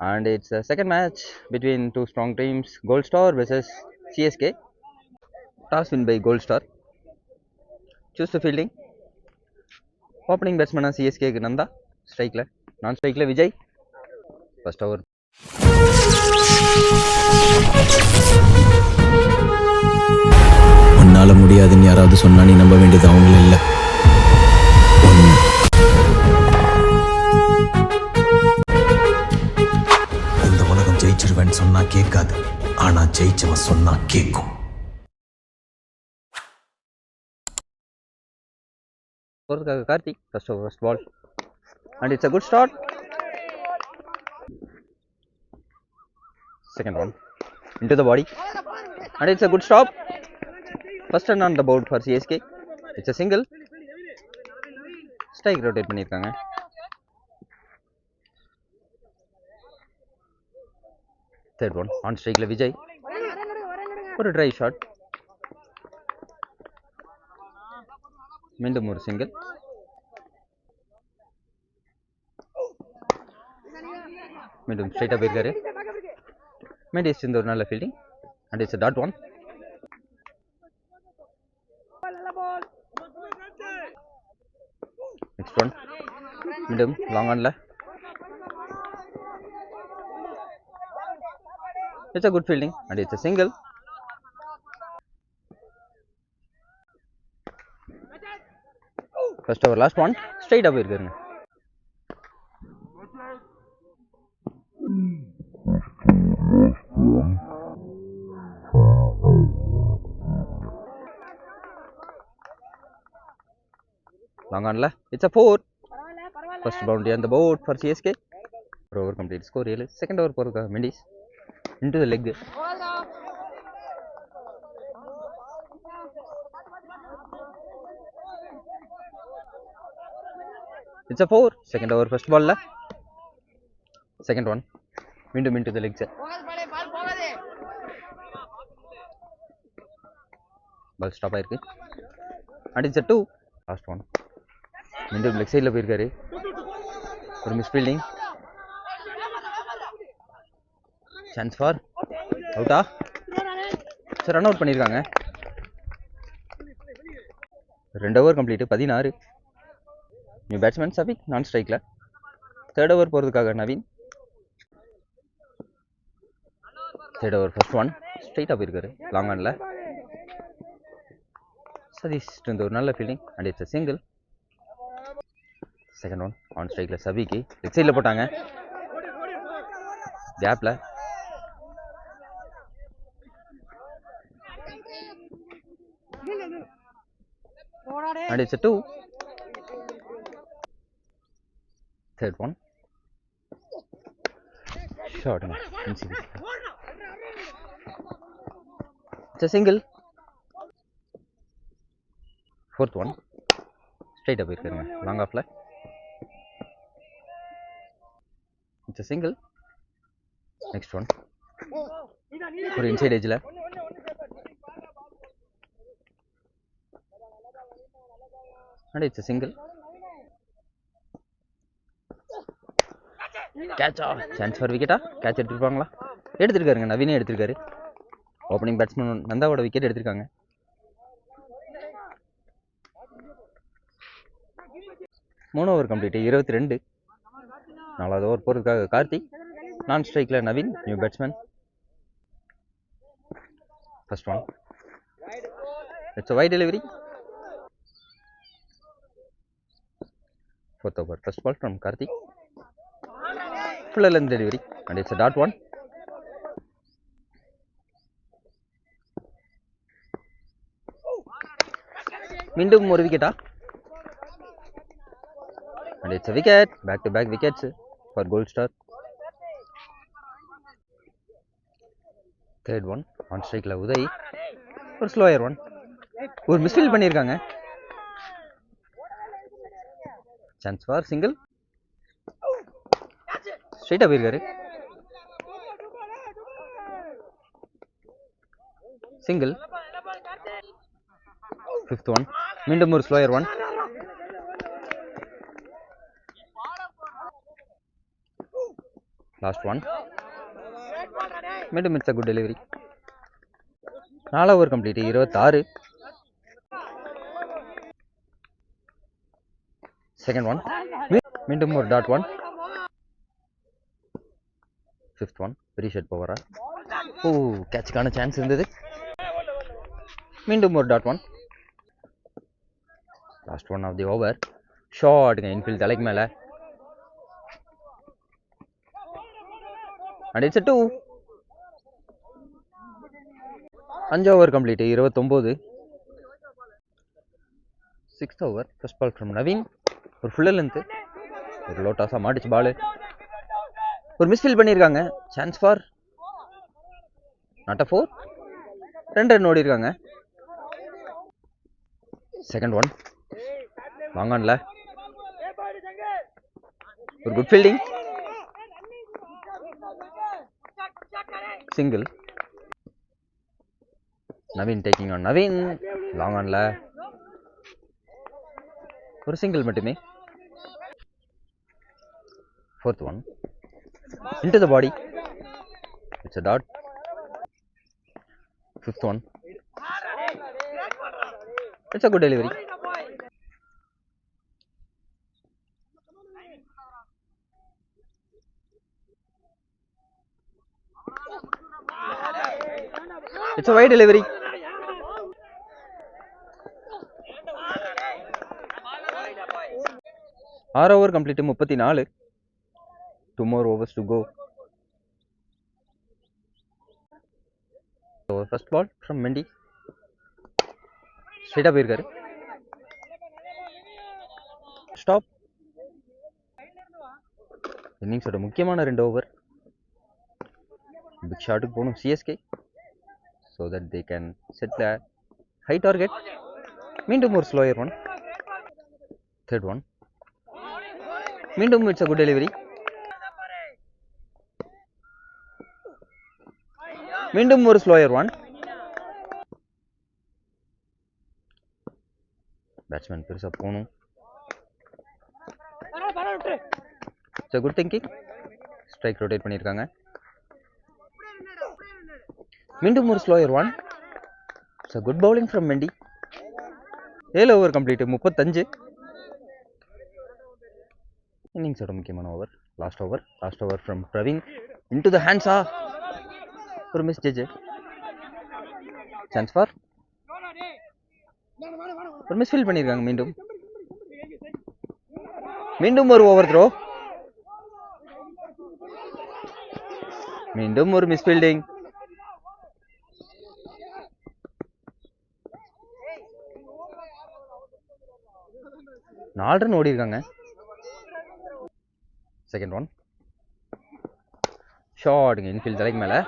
and it's the second match between two strong teams, Gold Star versus CSK. Toss win by Gold Star. Choose the fielding. Opening batsman CSK Nanda. Strike la. Non-strike la Vijay. First over. உன்னால முடியாதுன்னு யாராவது சொன்னா நீ நம்ப வேண்டியது அவங்கள இல்ல. இந்த உலகம் ஜெயிச்சிருவேன்னு சொன்னா கேட்காது, ஆனா ஜெயிச்சவன் சொன்னா கேட்கும். Karthik, first over, first ball, and it's a good start. Second one into the body, and it's a good stop. First run on the board for CSK. It's a single. Strike rotate பண்ணிருக்காங்க. Third one on strike la Vijay. ஒரு dry shot. மீண்டும் ஒரு single. மீண்டும் ஸ்ட்ரைட்டா போயிருக்காரு. மெண்டிஸ் இந்த ஒரு நல்ல fielding and it's dot one. Next one மீண்டும் லாங் ஆன்ல. It's a good fielding and it's a single. First over last one ஸ்ட்ரைட்டா போயிருக்காருங்க. Long on la. It's a 4. First boundary on the board for CSK. Over complete score really. Second over for Mendes. Into the leg. It's a 4. Second over first ball la. Second one. மீண்டும் into the leg set. Ball stop ஆயிருக்கு. And it's a 2. Last one. மீண்டும் leg சைடில் போயிருக்காரு. ஒரு miss fielding. Chance for அவுட்டா. Sir run out பண்ணியிருக்காங்க. 2 over complete 16. New batsman Shafiq non ஸ்ட்ரைக்கில். Third over போகிறதுக்காக Naveen. Third over first one ஸ்ட்ரைட்டாக போயிருக்காரு லாங் ஆனில். சதீஷ் இந்த ஒரு நல்ல fielding and it's single. Second one on ஸ்ட்ரைக்கில் சபிக்கு லெக் சைடில் போட்டாங்க. கேப்பில் and it's a 2. Third one short it's a single. Fourth one straight up irukanga long off la. It's a single. Next one for inside edge la. And it's a single. Catch off. Chance for wicket. Catch எடுத்துருப்பாங்களா? எடுத்துருக்காருங்க. நவீனே எடுத்துருக்காரு. Opening batsman நந்தாவோட wicket எடுத்திருக்காங்க. மூணு over complete 22. நாலாவது over போகிறதுக்காக கார்த்திக். நான் ஸ்ட்ரைக்கில் Naveen new batsman. First one it's a wide delivery. Fourth over first ball from Karthik. Full length delivery and it's a dot one. மீண்டும் ஒரு விக்கெட்டா and it's a wicket. Back to back wickets for Gold Star. Third one on strike la Uday. ஒரு slower one. ஒரு misfield பண்ணியிருக்காங்க. Chance for single. ஸ்ட்ரைட்டாக போயிருக்காரு. Single. Fifth one மீண்டும் ஒரு slower one. Last one. மீண்டும் it's a good delivery. 4 over complete. 26. Second one. மீண்டும் ஒரு dot one. Fifth one. Very short பவரா. ஓ, கேட்சுக்கான சான்ஸ் இருந்தது. மீண்டும் ஒரு டாட் ஒன். Last one of the over. ஷார்ட்டுங்க இன்ஃபீல்ட் தலைக்கு மேலே. And it's 2. 5 over complete. 29. Sixth over. First ball from Naveen. ஒரு ஃபுல் லென்த்து. ஒரு லோ டாஸாக மாட்டிச்சு பால். ஒரு மிஸ்ஃபீல் பண்ணியிருக்காங்க. Chance for not a 4. 2 run ஓடி இருக்காங்க. Second one. லாங் ஆன்ல. ஒரு good fielding. Single. Naveen taking on Naveen. Long ஆன்ல ஒரு சிங்கிள் மட்டுமே. Fourth one. Into the body. It's a dot. Fifth one. It's a good delivery. It's a wide delivery. ஆறு over complete. 34. 2 more overs to go. So first ball from Mendy. ஸ்ட்ரைட்டா போயிருக்காரு. Stop. இன்னிங்ஸோட முக்கியமான 2 over. Big ஷாட்டுக்கு போகணும் CSK. so that they can set the high target. மீண்டும் ஒரு slower one. third one. மீண்டும் it's a good delivery. மீண்டும் ஒரு slower one. Batsman பெருசா போகணும். it's a good thinking. Strike rotate பண்ணியிருக்காங்க. மீண்டும் ஒரு slower one. It's a good bowling from Mendy. 7 over complete. 35. இன்னிங்ஸோட முக்கியமான over. Last over from Praveen. Into the ஹேண்ட்ஸா. ஒரு மிஸ் ஜட்ஜ். Chance for. ஒரு மிஸ் ஃபீல் பண்ணியிருக்காங்க. மீண்டும் ஒரு ஓவர் த்ரோ. மீண்டும் ஒரு மிஸ் ஃபீல்டிங். நாலு ரன் ஓடி இருக்காங்க. Second one. ஷார்ட்டுங்க இன்ஃபீல்ட் தலைக்கு மேலே.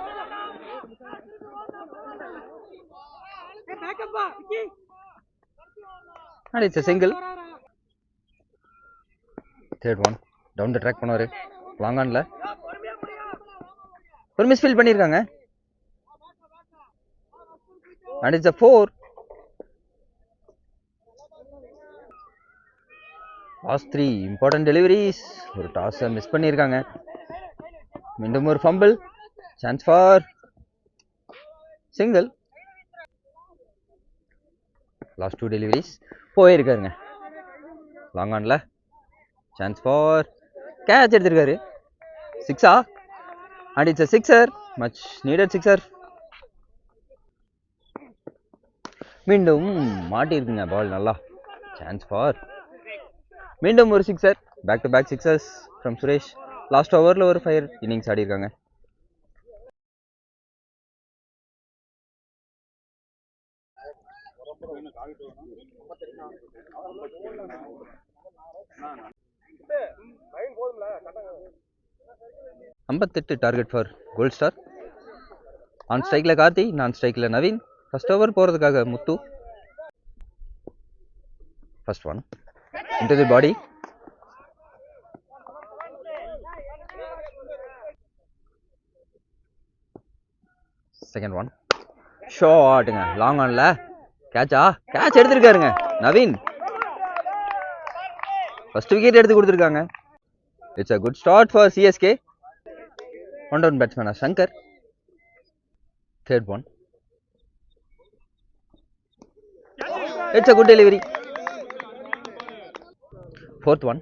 And it's a single. Third one. Down the track பண்ணுவார். லாங் ஆன்ல ஒரு மிஸ் ஃபீல் பண்ணியிருக்காங்க. And it's a 4. Last 3 important deliveries. ஒரு டாஸை மிஸ் பண்ணியிருக்காங்க. மீண்டும் ஒரு fumble. Chance for single. Last 2 deliveries போயிருக்காருங்க. லாங் ஆன்ல சான்ஸ் ஃபார் கேட்ச் எடுத்திருக்காரு. 6 and it's a sixer. Much needed 6. மீண்டும் மாட்டியிருக்குங்க பால் நல்லா. சான்ஸ் ஃபார் மீண்டும் ஒரு 6. Back to back 6s from Suresh. Last ஓவரில் ஒரு 5 இன்னிங்ஸ் ஆடி இருக்காங்க. ஐம்பத்தெட்டு target for gold star. On ஸ்ட்ரைக்கில் கார்த்தி, நான் ஸ்ட்ரைக்கில் நவீன். ஃபர்ஸ்ட் ஓவர் போகிறதுக்காக Muthu. First one. into the body. Second one. ஷாட்டுங்க லாங் ஆன்ல. கேட்ச் எடுத்திருக்காருங்க நவீன். ஃபர்ஸ்ட் விக்கெட் எடுத்து கொடுத்துருக்காங்க. It's a good start for CSK. One down பேட்ஸ்மேனா Shankar. Third one. It's a good delivery. Fourth one.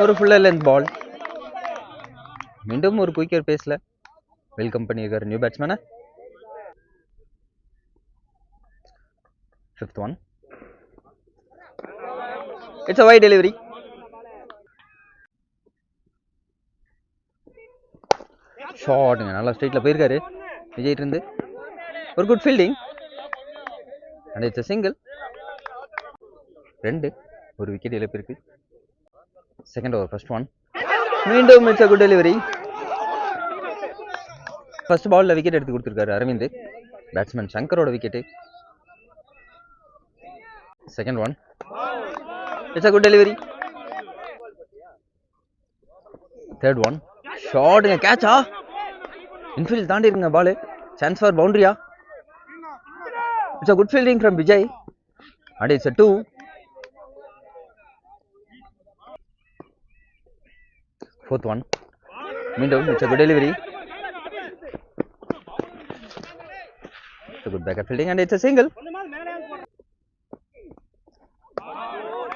ஒரு ஃபுல்லர் லென்த் பால். மீண்டும் ஒரு குயிக்கர் பேஸ்ல வெல்கம் பண்ணியிருக்காரு நியூ பேட்ஸ்மேனை. Fifth one. It's a wide delivery. ஷாட்டுங்க, நல்லா ஸ்ட்ரைட்ல போயிருக்காரு விஜய் இருந்து. ஒரு good fielding and it's a single. 2 ஒரு விக்கெட் இழப்பு இருக்கு. Second over first one. மீண்டும் it's a good delivery. First பால்ல விக்கெட் எடுத்து கொடுத்துருக்காரு அரவிந்த். பேட்ஸ்மேன் சங்கரோட wicket. Second one. It's a good delivery. Third one. ஷாட்டுங்க, கேட்சா? இன்ஃபீல்ட் தாண்டி இருக்குங்க பால். சான்ஸ் ஃபார் பவுண்டரியா? It's a good fielding from Vijay and it's a 2. Fourth one. மீண்டும் it's a good delivery. It's a good backup fielding and it's a single.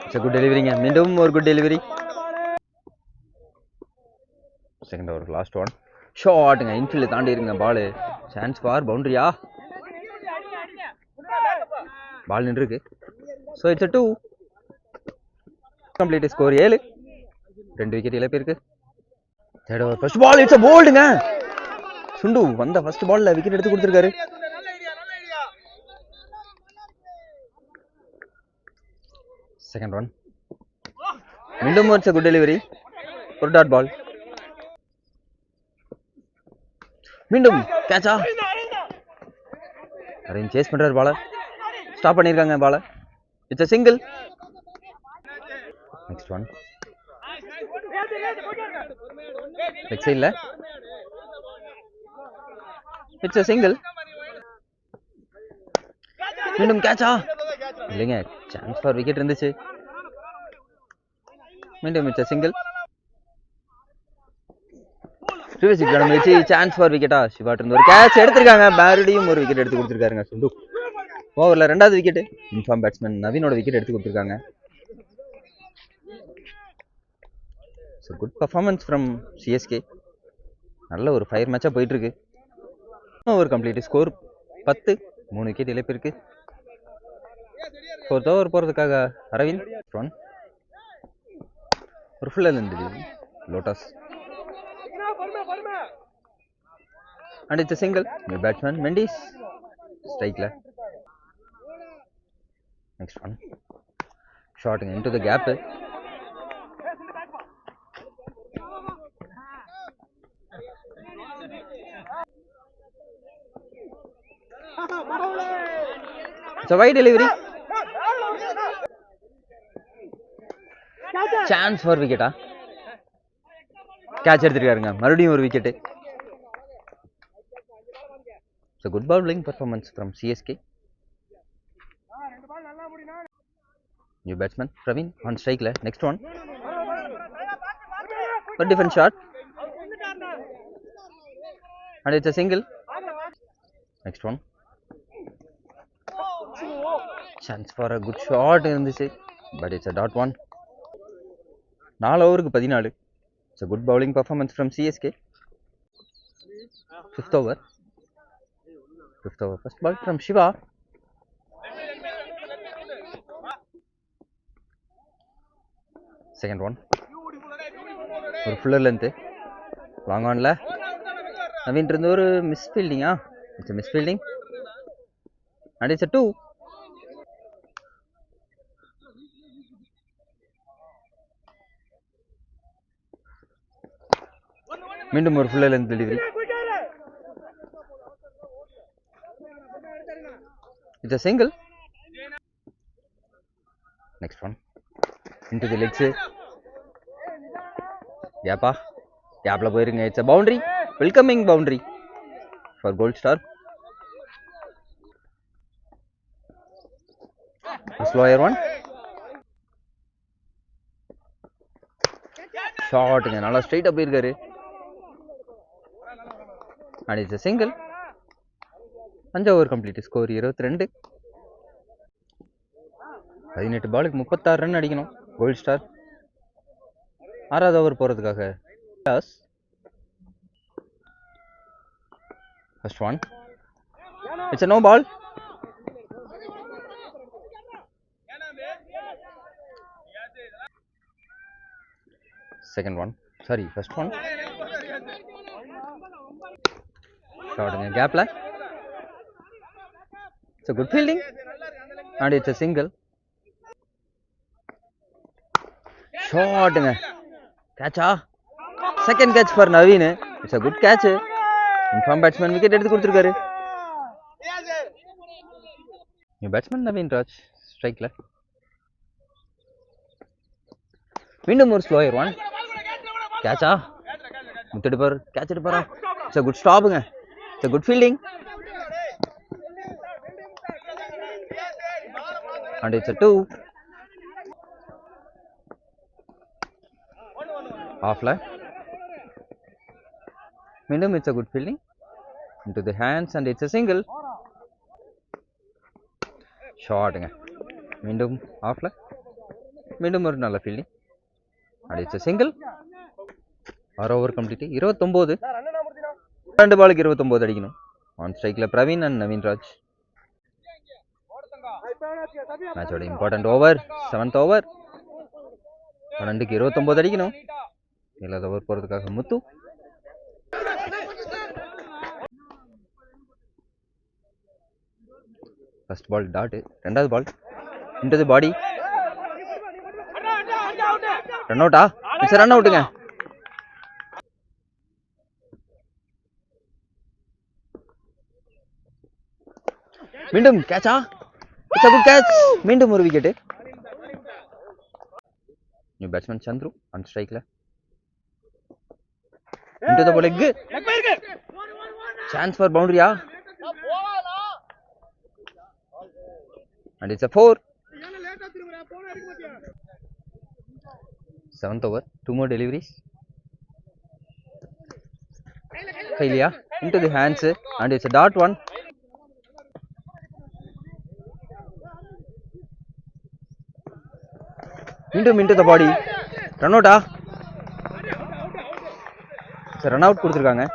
It's a good டெலிவரிங்க, மீண்டும் ஒரு good delivery. Second over last one. ஷாட்டுங்க, infield தாண்டி இருங்க ball. Chance for பவுண்டரியா? Ball நின்றுருக்கு. So it's a 2. Complete score 7. 2 wicket இழப்பு இருக்கு. Third over first ball. It's a போல்டுங்க. சுண்டு வந்த ஃபர்ஸ்ட் பால்ல விக்கெட் எடுத்து கொடுத்துருக்காரு. Second one. மீண்டும் இட்ஸ் அ குட் டெலிவரி. ஒரு டாட் பால். மீண்டும் கேட்சா? அதையும் சேஸ் பண்றாரு பால. ஸ்டாப் பண்ணிருக்காங்க பால. It's a single. Next one. Leg சைட்ல. It's a single. மீண்டும் கேட்சா? இல்லைங்க, சான்ஸ் ஃபார் விக்கெட் இருந்துச்சு. மீண்டும் it's a single. Chance for விக்கெட்டா? சிவாட் இருந்து ஒரு கேட்ச் எடுத்திருக்காங்க. மறுபடியும் ஒரு விக்கெட் எடுத்து கொடுத்துருக்காருங்க சுண்டு. ஓவரில் 2வது விக்கெட். இன்ஃபார்ம் பேட்ஸ்மேன் நவீனோட விக்கெட் எடுத்து கொடுத்துருக்காங்க. So good performance from CSK. நல்ல ஒரு ஃபயர் மேட்சாக போயிட்டு இருக்கு. Over complete score 10. 3 விக்கெட் இழப்பு இருக்கு. 4th ஓவர் போகிறதுக்காக அரவிந்த். ஒன். ஒரு ஃபுல்லர் இருந்து lotus and it's a single. New batsman Mendes strike la. Next one. Shot into the gap. It's a wide delivery. Chance for wicket. Catch எடுத்துருக்காருங்க. மறுபடியும் ஒரு wicket. So good bowling performance from CSK. New batsman Praveen on strike la. Next one. A different shot. And it's a single. Next one. Chance for a good shot in this, but it's a dot one. 4 ஓவருக்கு 14. It's a good bowling performance from CSK. 5th over. First ball from Shiva. Second one. ஒரு fuller length long ஆன்ல நவீன் இருந்து ஒரு miss ஃபீல்டிங்கா? It's miss fielding and it's 2. மீண்டும் ஒரு fuller length delivery. It's a single. Next one. Into the legs. Gap. Gap la poirunga. It's a boundary. Welcoming boundary for Gold Star. A slower one. Shot. Nalla straight up irukkaru. and it's a single. 5 over complete. Score 22. 18 பாலுக்கு 36 run அடிக்கணும் gold star. 6வது over போகிறதுக்காக first one. It's a no ball. Second one, sorry first one. ஷாட்டுங்க கேப்பில். It's a good fielding and it's a single. ஷாட்டுங்க கேட்சா. Second catch for Naveen. It's a good catch. In form batsman wicket எடுத்து கொடுத்துருக்காரு. New batsman Naveen Raj ஸ்ட்ரைக்ல. மீண்டும் ஒரு slower one. கேட்சா. முத்தெடுப்பார், கேட்ச் எடுப்பாரா? It's a good ஸ்டாப்புங்க. It's a good fielding and it's a 2. ஆஃப்ல. மீண்டும் it's a good fielding into the hands and it's a single. ஷாட்டுங்க. மீண்டும் ஆஃப்ல. மீண்டும் ஒரு நல்ல fielding and it's a single. 6 over complete. 29. 2 பாலுக்கு 29 அடிக்கணும். ஆன் ஸ்ட்ரைக்ல பிரவீன் அண்ட் நவீன் ராஜ். மேட்சோட இம்பார்ட்டன்ட் ஓவர் 7th ஓவர். 12க்கு 29 அடிக்கணும். 7வது ஓவர் போகிறதுக்காக முத்து. First ball dot. 2வது ball into the body. Run அவுட்டா? இட்ஸ் ரன் அவுட்டுங்க. மீண்டும் கேட்சா. It's a good catch. மீண்டும் ஒரு wicket. New batsman Chandru on ஸ்ட்ரைக்ல. into the ball leg. Chance for boundary. And it's a 4. 7th over. 2 more deliveries. Failure into the hands and it's a dot one. into the body. Run out. Run out கொடுத்துருக்காங்க.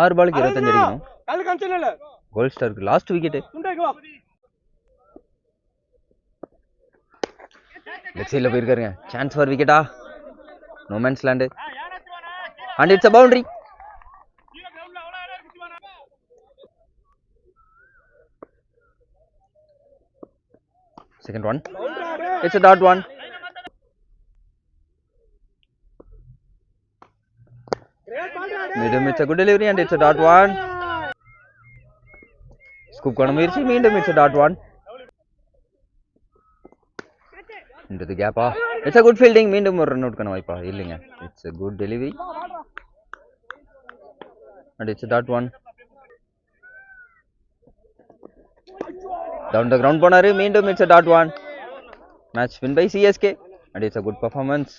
6 பாலுக்கு 25 அடிக்கணும். Gold ஸ்டாருக்கு last wicket. Leg சைடில் போயிருக்காருங்க. Chance for விக்கெட்டா? No man's land and it's a boundary. Second one. It's a dot one. மீண்டும் it's a good delivery and it's a dot one. Scoop பண்ண முயற்சி. மீண்டும் it's a dot one. into the gap. It's a good fielding. மீண்டும் ஒரு run out பண்ண வாய்ப்பா? இல்லைங்க. it's a good delivery and it's a dot one. down the ground போனாரு. மீண்டும் it's a dot one. match win by CSK and it's a good performance.